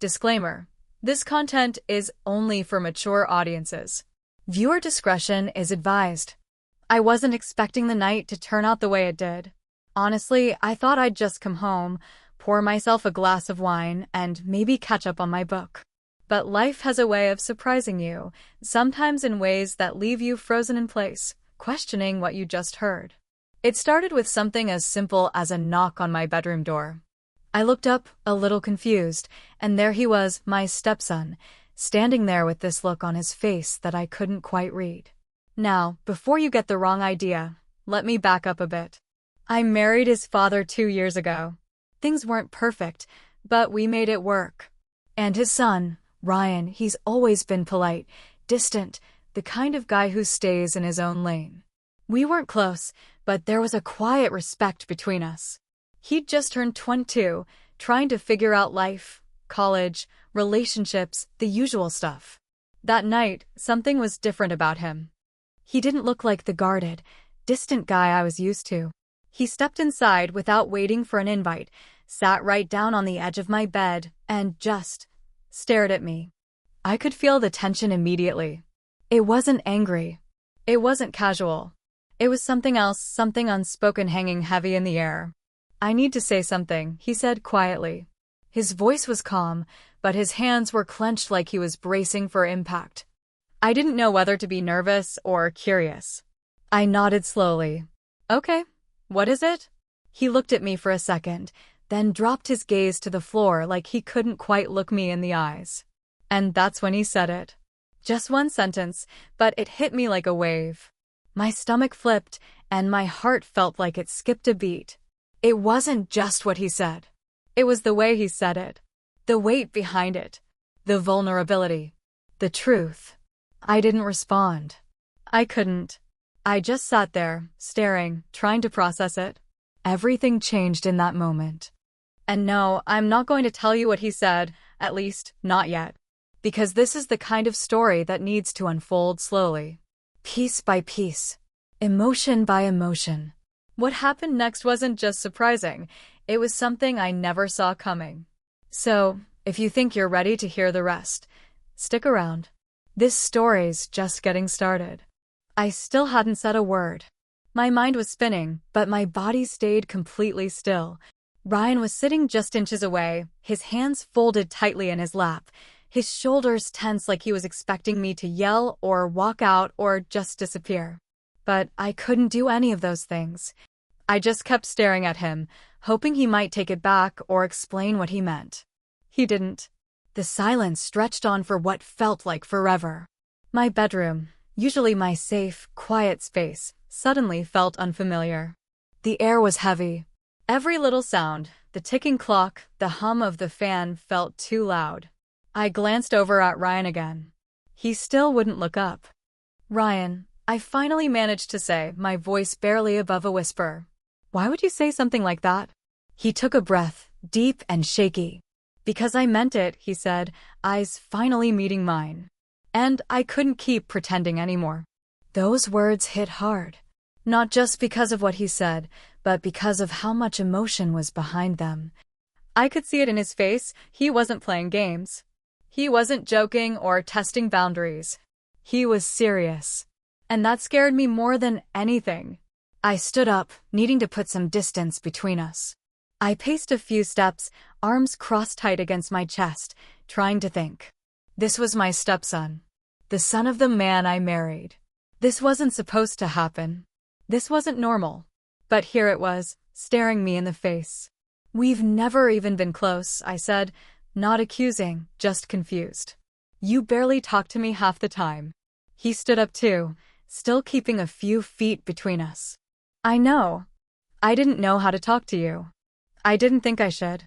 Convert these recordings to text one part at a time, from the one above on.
Disclaimer: this content is only for mature audiences. Viewer discretion is advised. I wasn't expecting the night to turn out the way it did. Honestly, I thought I'd just come home, pour myself a glass of wine, and maybe catch up on my book. But life has a way of surprising you, sometimes in ways that leave you frozen in place, questioning what you just heard. It started with something as simple as a knock on my bedroom door. I looked up, a little confused, and there he was, my stepson, standing there with this look on his face that I couldn't quite read. Now, before you get the wrong idea, let me back up a bit. I married his father 2 years ago. Things weren't perfect, but we made it work. And his son, Ryan, he's always been polite, distant, the kind of guy who stays in his own lane. We weren't close, but there was a quiet respect between us. He'd just turned 22, trying to figure out life, college, relationships, the usual stuff. That night, something was different about him. He didn't look like the guarded, distant guy I was used to. He stepped inside without waiting for an invite, sat right down on the edge of my bed, and just stared at me. I could feel the tension immediately. It wasn't angry. It wasn't casual. It was something else, something unspoken hanging heavy in the air. "I need to say something," he said quietly. His voice was calm, but his hands were clenched like he was bracing for impact. I didn't know whether to be nervous or curious. I nodded slowly. "Okay, what is it?" He looked at me for a second, then dropped his gaze to the floor like he couldn't quite look me in the eyes. And that's when he said it. Just one sentence, but it hit me like a wave. My stomach flipped, and my heart felt like it skipped a beat. It wasn't just what he said. It was the way he said it. The weight behind it. The vulnerability. The truth. I didn't respond. I couldn't. I just sat there, staring, trying to process it. Everything changed in that moment. And no, I'm not going to tell you what he said, at least, not yet. Because this is the kind of story that needs to unfold slowly. Piece by piece. Emotion by emotion. What happened next wasn't just surprising, it was something I never saw coming. So, if you think you're ready to hear the rest, stick around. This story's just getting started. I still hadn't said a word. My mind was spinning, but my body stayed completely still. Ryan was sitting just inches away, his hands folded tightly in his lap, his shoulders tense like he was expecting me to yell or walk out or just disappear. But I couldn't do any of those things. I just kept staring at him, hoping he might take it back or explain what he meant. He didn't. The silence stretched on for what felt like forever. My bedroom, usually my safe, quiet space, suddenly felt unfamiliar. The air was heavy. Every little sound, the ticking clock, the hum of the fan felt too loud. I glanced over at Ryan again. He still wouldn't look up. "Ryan," I finally managed to say, my voice barely above a whisper. "Why would you say something like that?" He took a breath, deep and shaky. "Because I meant it," he said, eyes finally meeting mine. And I couldn't keep pretending anymore. Those words hit hard. Not just because of what he said, but because of how much emotion was behind them. I could see it in his face. He wasn't playing games. He wasn't joking or testing boundaries. He was serious. And that scared me more than anything. I stood up, needing to put some distance between us. I paced a few steps, arms crossed tight against my chest, trying to think. This was my stepson. The son of the man I married. This wasn't supposed to happen. This wasn't normal. But here it was, staring me in the face. "We've never even been close," I said, not accusing, just confused. "You barely talk to me half the time." He stood up too, still keeping a few feet between us. "I know. I didn't know how to talk to you. I didn't think I should.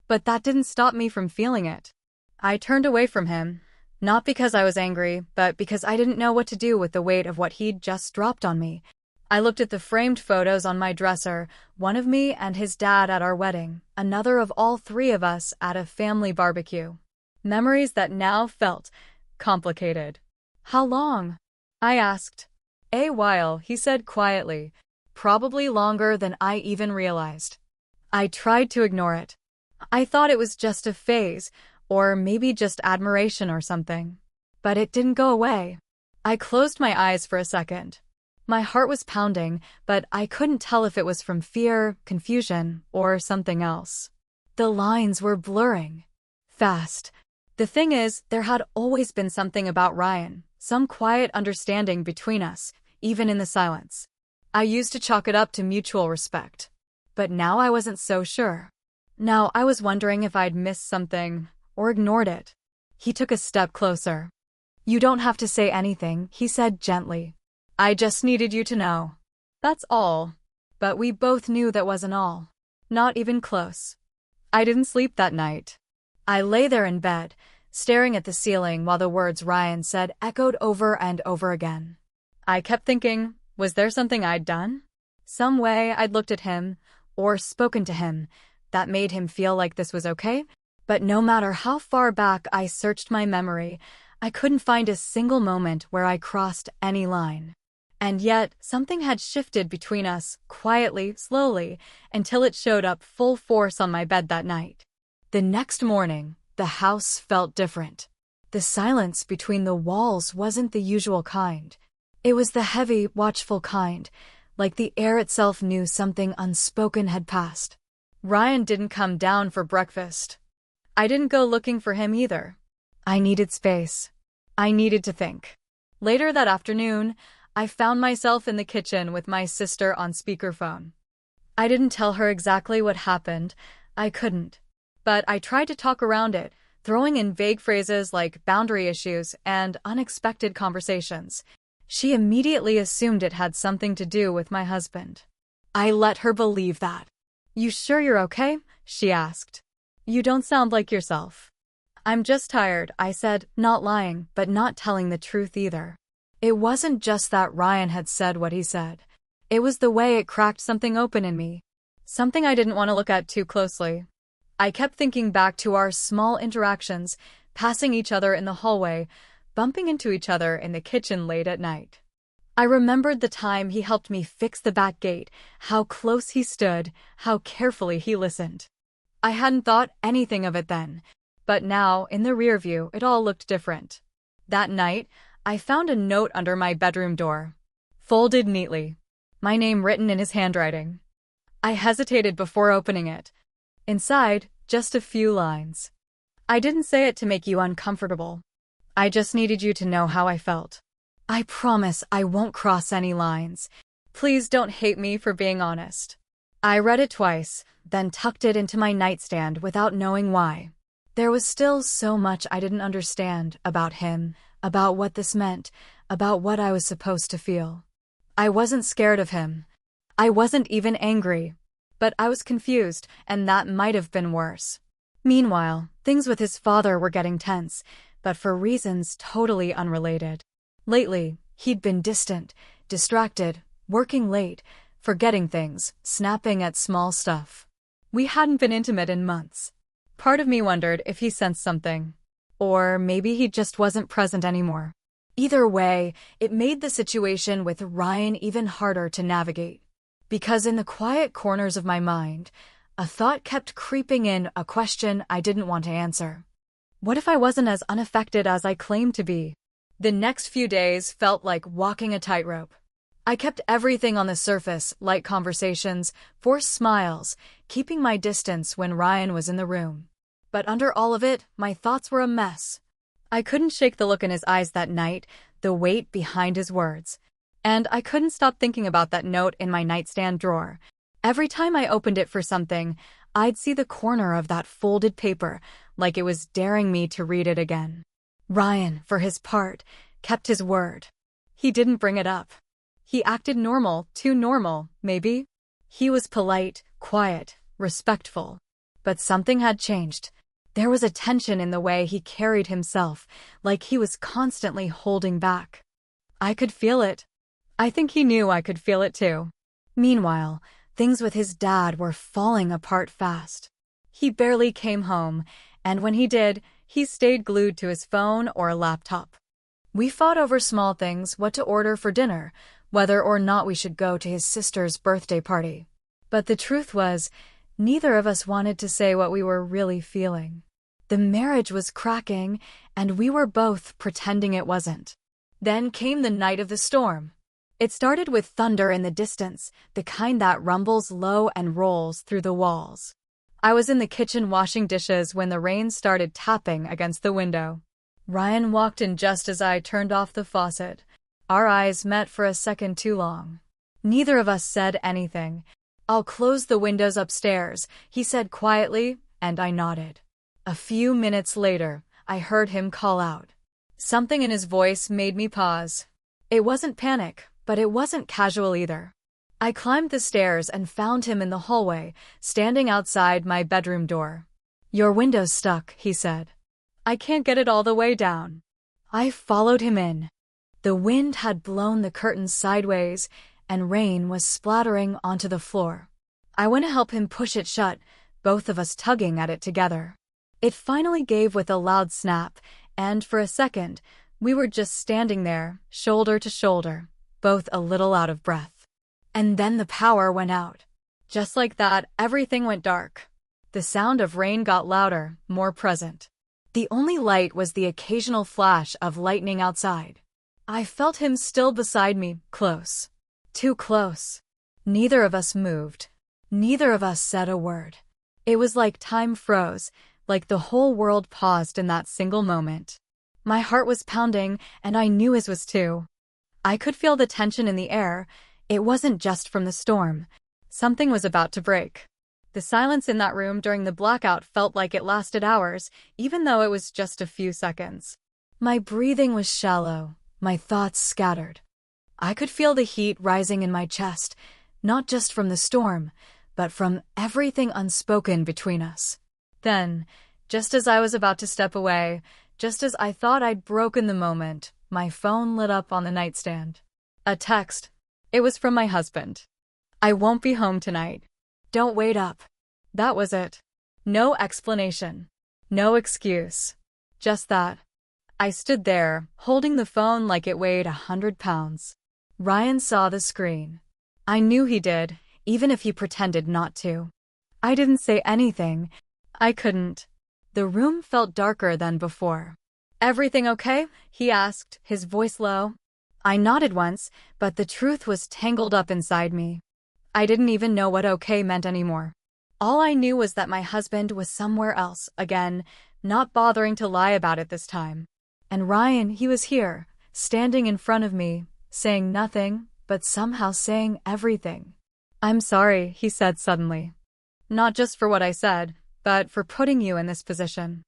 But that didn't stop me from feeling it." I turned away from him, not because I was angry, but because I didn't know what to do with the weight of what he'd just dropped on me. I looked at the framed photos on my dresser, one of me and his dad at our wedding, another of all three of us at a family barbecue. Memories that now felt complicated. "How long?" I asked. "A while," he said quietly. "Probably longer than I even realized." I tried to ignore it. I thought it was just a phase, or maybe just admiration or something. But it didn't go away. I closed my eyes for a second. My heart was pounding, but I couldn't tell if it was from fear, confusion, or something else. The lines were blurring. Fast. The thing is, there had always been something about Ryan, some quiet understanding between us, even in the silence. I used to chalk it up to mutual respect. But now I wasn't so sure. Now I was wondering if I'd missed something, or ignored it. He took a step closer. "You don't have to say anything," he said gently. "I just needed you to know. That's all." But we both knew that wasn't all. Not even close. I didn't sleep that night. I lay there in bed, staring at the ceiling while the words Ryan said echoed over and over again. I kept thinking, was there something I'd done? Some way I'd looked at him, or spoken to him, that made him feel like this was okay? But no matter how far back I searched my memory, I couldn't find a single moment where I crossed any line. And yet, something had shifted between us, quietly, slowly, until it showed up full force on my bed that night. The next morning, the house felt different. The silence between the walls wasn't the usual kind. It was the heavy, watchful kind, like the air itself knew something unspoken had passed. Ryan didn't come down for breakfast. I didn't go looking for him either. I needed space. I needed to think. Later that afternoon, I found myself in the kitchen with my sister on speakerphone. I didn't tell her exactly what happened. I couldn't. But I tried to talk around it, throwing in vague phrases like boundary issues and unexpected conversations. She immediately assumed it had something to do with my husband. I let her believe that. "You sure you're okay?" she asked. "You don't sound like yourself." "I'm just tired," I said, not lying, but not telling the truth either. It wasn't just that Ryan had said what he said. It was the way it cracked something open in me. Something I didn't want to look at too closely. I kept thinking back to our small interactions, passing each other in the hallway, bumping into each other in the kitchen late at night. I remembered the time he helped me fix the back gate, how close he stood, how carefully he listened. I hadn't thought anything of it then, but now, in the rear view, it all looked different. That night, I found a note under my bedroom door, folded neatly, my name written in his handwriting. I hesitated before opening it. Inside, just a few lines. "I didn't say it to make you uncomfortable. I just needed you to know how I felt. I promise I won't cross any lines. Please don't hate me for being honest." I read it twice, then tucked it into my nightstand without knowing why. There was still so much I didn't understand about him, about what this meant, about what I was supposed to feel. I wasn't scared of him. I wasn't even angry. But I was confused, and that might have been worse. Meanwhile, things with his father were getting tense, but for reasons totally unrelated. Lately, he'd been distant, distracted, working late, forgetting things, snapping at small stuff. We hadn't been intimate in months. Part of me wondered if he sensed something. Or maybe he just wasn't present anymore. Either way, it made the situation with Ryan even harder to navigate. Because in the quiet corners of my mind, a thought kept creeping in, a question I didn't want to answer. What if I wasn't as unaffected as I claimed to be? The next few days felt like walking a tightrope. I kept everything on the surface, light conversations, forced smiles, keeping my distance when Ryan was in the room. But under all of it, my thoughts were a mess. I couldn't shake the look in his eyes that night, the weight behind his words. And I couldn't stop thinking about that note in my nightstand drawer. Every time I opened it for something, I'd see the corner of that folded paper, like it was daring me to read it again. Ryan, for his part, kept his word. He didn't bring it up. He acted normal, too normal, maybe. He was polite, quiet, respectful. But something had changed. There was a tension in the way he carried himself, like he was constantly holding back. I could feel it. I think he knew I could feel it too. Meanwhile, things with his dad were falling apart fast. He barely came home, and when he did, he stayed glued to his phone or laptop. We fought over small things, what to order for dinner, whether or not we should go to his sister's birthday party. But the truth was, neither of us wanted to say what we were really feeling. The marriage was cracking, and we were both pretending it wasn't. Then came the night of the storm. It started with thunder in the distance, the kind that rumbles low and rolls through the walls. I was in the kitchen washing dishes when the rain started tapping against the window. Ryan walked in just as I turned off the faucet. Our eyes met for a second too long. Neither of us said anything. "I'll close the windows upstairs," he said quietly, and I nodded. A few minutes later, I heard him call out. Something in his voice made me pause. It wasn't panic, but it wasn't casual either. I climbed the stairs and found him in the hallway, standing outside my bedroom door. "Your window's stuck," he said. "I can't get it all the way down." I followed him in. The wind had blown the curtains sideways, and rain was splattering onto the floor. I went to help him push it shut, both of us tugging at it together. It finally gave with a loud snap, and for a second, we were just standing there, shoulder to shoulder, both a little out of breath. And then the power went out. Just like that, everything went dark. The sound of rain got louder, more present. The only light was the occasional flash of lightning outside. I felt him still beside me, close. Too close. Neither of us moved. Neither of us said a word. It was like time froze, like the whole world paused in that single moment. My heart was pounding, and I knew his was too. I could feel the tension in the air. It wasn't just from the storm. Something was about to break. The silence in that room during the blackout felt like it lasted hours, even though it was just a few seconds. My breathing was shallow, my thoughts scattered. I could feel the heat rising in my chest, not just from the storm, but from everything unspoken between us. Then, just as I was about to step away, just as I thought I'd broken the moment, my phone lit up on the nightstand. A text. It was from my husband. "I won't be home tonight. Don't wait up." That was it. No explanation. No excuse. Just that. I stood there, holding the phone like it weighed 100 pounds. Ryan saw the screen. I knew he did, even if he pretended not to. I didn't say anything. I couldn't. The room felt darker than before. "Everything okay?" he asked, his voice low. I nodded once, but the truth was tangled up inside me. I didn't even know what okay meant anymore. All I knew was that my husband was somewhere else, again, not bothering to lie about it this time. And Ryan, he was here, standing in front of me, saying nothing, but somehow saying everything. "I'm sorry," he said suddenly. "Not just for what I said, but for putting you in this position."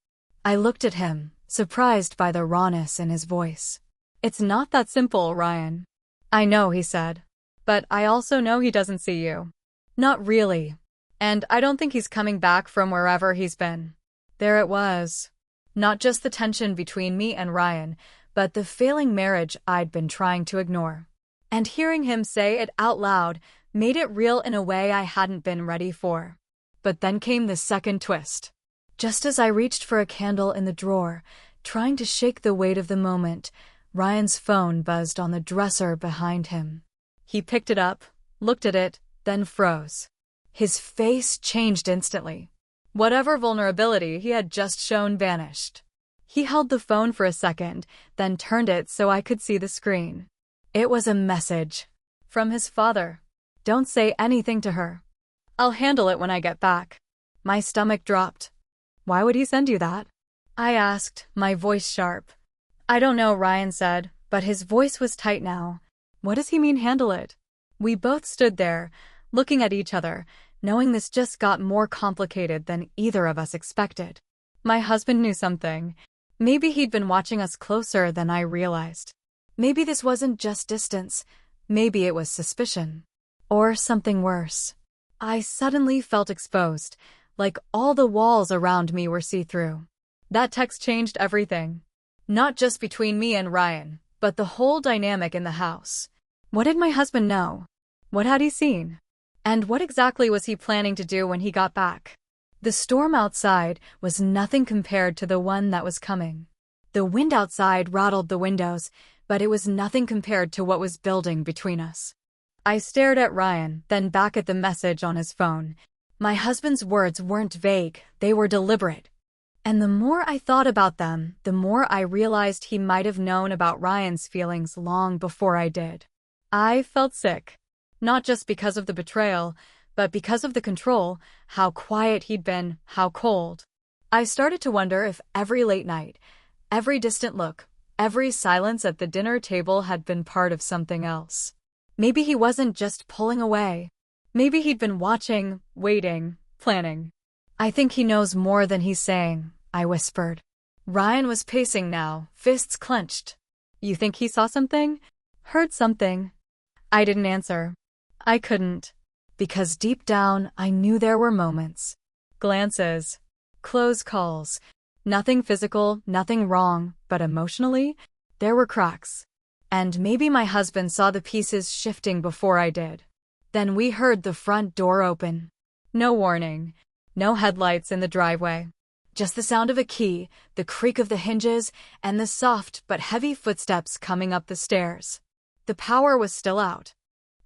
I looked at him, surprised by the rawness in his voice. "It's not that simple, Ryan." "I know," he said. "But I also know he doesn't see you." "Not really. And I don't think he's coming back from wherever he's been." There it was. Not just the tension between me and Ryan, but the failing marriage I'd been trying to ignore. And hearing him say it out loud made it real in a way I hadn't been ready for. But then came the second twist. Just as I reached for a candle in the drawer, trying to shake the weight of the moment, Ryan's phone buzzed on the dresser behind him. He picked it up, looked at it, then froze. His face changed instantly. Whatever vulnerability he had just shown vanished. He held the phone for a second, then turned it so I could see the screen. It was a message. From his father. "Don't say anything to her. I'll handle it when I get back." My stomach dropped. "Why would he send you that?" I asked, my voice sharp. "I don't know," Ryan said, but his voice was tight now. "What does he mean, handle it?" We both stood there, looking at each other, knowing this just got more complicated than either of us expected. My husband knew something. Maybe he'd been watching us closer than I realized. Maybe this wasn't just distance. Maybe it was suspicion. Or something worse. I suddenly felt exposed, like all the walls around me were see-through. That text changed everything. Not just between me and Ryan, but the whole dynamic in the house. What did my husband know? What had he seen? And what exactly was he planning to do when he got back? The storm outside was nothing compared to the one that was coming. The wind outside rattled the windows, but it was nothing compared to what was building between us. I stared at Ryan, then back at the message on his phone. My husband's words weren't vague, they were deliberate. And the more I thought about them, the more I realized he might have known about Ryan's feelings long before I did. I felt sick. Not just because of the betrayal, but because of the control, how quiet he'd been, how cold. I started to wonder if every late night, every distant look, every silence at the dinner table had been part of something else. Maybe he wasn't just pulling away. Maybe he'd been watching, waiting, planning. I think he knows more than he's saying, I whispered. Ryan was pacing now, fists clenched. You think he saw something? Heard something? I didn't answer. I couldn't. Because deep down, I knew there were moments. Glances. Close calls. Nothing physical, nothing wrong, but emotionally, there were cracks. And maybe my husband saw the pieces shifting before I did. Then we heard the front door open. No warning. No headlights in the driveway. Just the sound of a key, the creak of the hinges, and the soft but heavy footsteps coming up the stairs. The power was still out.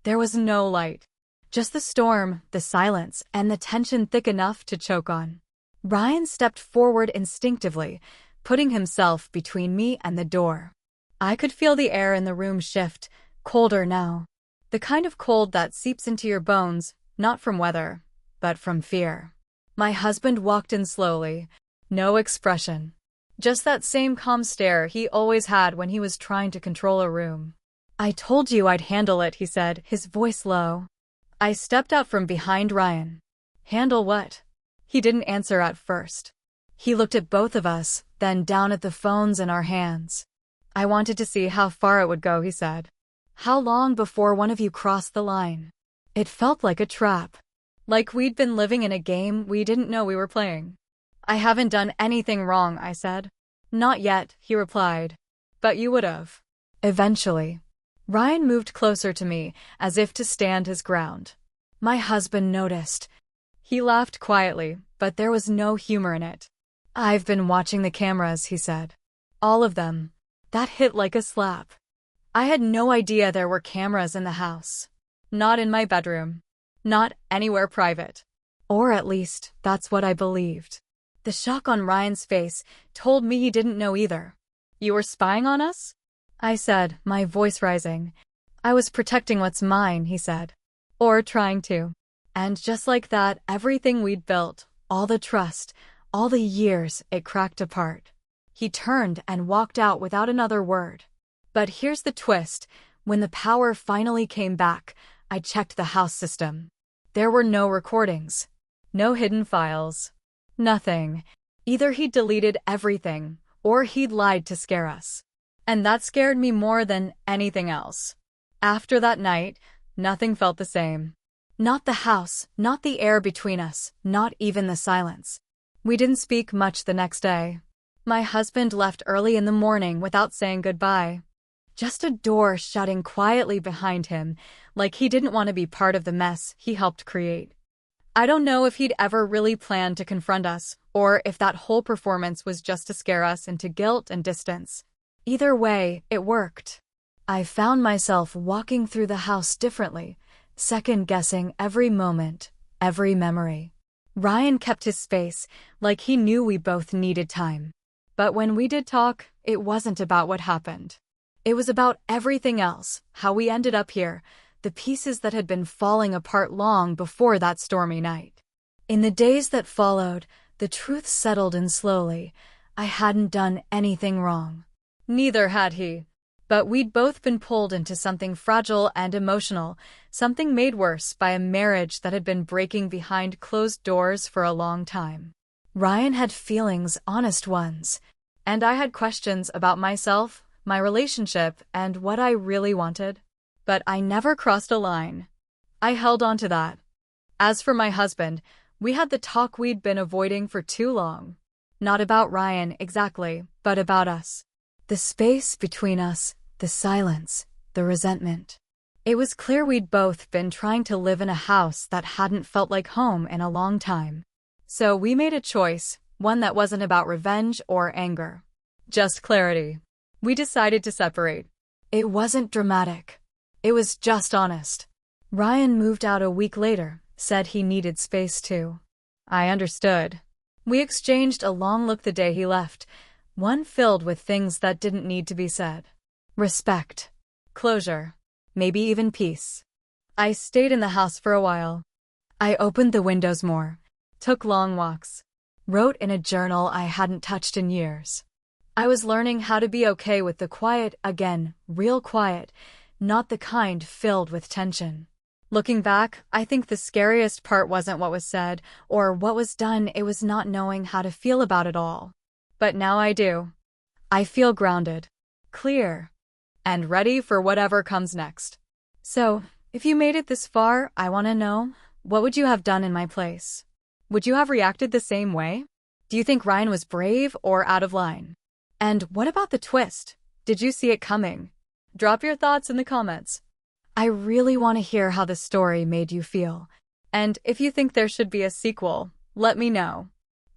There was no light. Just the storm, the silence, and the tension thick enough to choke on. Ryan stepped forward instinctively, putting himself between me and the door. I could feel the air in the room shift, colder now. The kind of cold that seeps into your bones, not from weather, but from fear. My husband walked in slowly. No expression. Just that same calm stare he always had when he was trying to control a room. I told you I'd handle it, he said, his voice low. I stepped out from behind Ryan. Handle what? He didn't answer at first. He looked at both of us, then down at the phones in our hands. I wanted to see how far it would go, he said. How long before one of you crossed the line? It felt like a trap. Like we'd been living in a game we didn't know we were playing. I haven't done anything wrong, I said. Not yet, he replied. But you would have. Eventually. Ryan moved closer to me, as if to stand his ground. My husband noticed. He laughed quietly, but there was no humor in it. I've been watching the cameras, he said. All of them. That hit like a slap. I had no idea there were cameras in the house. Not in my bedroom. Not anywhere private. Or at least, that's what I believed. The shock on Ryan's face told me he didn't know either. You were spying on us? I said, my voice rising. I was protecting what's mine, he said. Or trying to. And just like that, everything we'd built, all the trust, all the years, it cracked apart. He turned and walked out without another word. But here's the twist. When the power finally came back, I checked the house system. There were no recordings. No hidden files. Nothing. Either he'd deleted everything, or he'd lied to scare us. And that scared me more than anything else. After that night, nothing felt the same. Not the house, not the air between us, not even the silence. We didn't speak much the next day. My husband left early in the morning without saying goodbye. Just a door shutting quietly behind him, like he didn't want to be part of the mess he helped create. I don't know if he'd ever really planned to confront us, or if that whole performance was just to scare us into guilt and distance. Either way, it worked. I found myself walking through the house differently, second-guessing every moment, every memory. Ryan kept his space, like he knew we both needed time. But when we did talk, it wasn't about what happened. It was about everything else, how we ended up here, the pieces that had been falling apart long before that stormy night. In the days that followed, the truth settled in slowly. I hadn't done anything wrong. Neither had he. But we'd both been pulled into something fragile and emotional, something made worse by a marriage that had been breaking behind closed doors for a long time. Ryan had feelings, honest ones, and I had questions about myself, my relationship, and what I really wanted. But I never crossed a line. I held on to that. As for my husband, we had the talk we'd been avoiding for too long. Not about Ryan exactly, but about us. The space between us, the silence, the resentment. It was clear we'd both been trying to live in a house that hadn't felt like home in a long time. So we made a choice, one that wasn't about revenge or anger. Just clarity. We decided to separate. It wasn't dramatic. It was just honest. Ryan moved out a week later, said he needed space too. I understood. We exchanged a long look the day he left, one filled with things that didn't need to be said. Respect, closure, maybe even peace. I stayed in the house for a while. I opened the windows more, took long walks, wrote in a journal I hadn't touched in years. I was learning how to be okay with the quiet again, real quiet, not the kind filled with tension. Looking back, I think the scariest part wasn't what was said or what was done, it was not knowing how to feel about it all. But now I do. I feel grounded, clear, and ready for whatever comes next. So, if you made it this far, I want to know, what would you have done in my place? Would you have reacted the same way? Do you think Ryan was brave or out of line? And what about the twist? Did you see it coming? Drop your thoughts in the comments. I really want to hear how the story made you feel. And if you think there should be a sequel, let me know.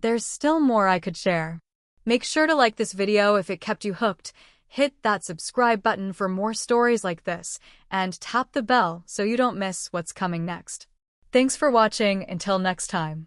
There's still more I could share. Make sure to like this video if it kept you hooked, hit that subscribe button for more stories like this, and tap the bell so you don't miss what's coming next. Thanks for watching. Until next time.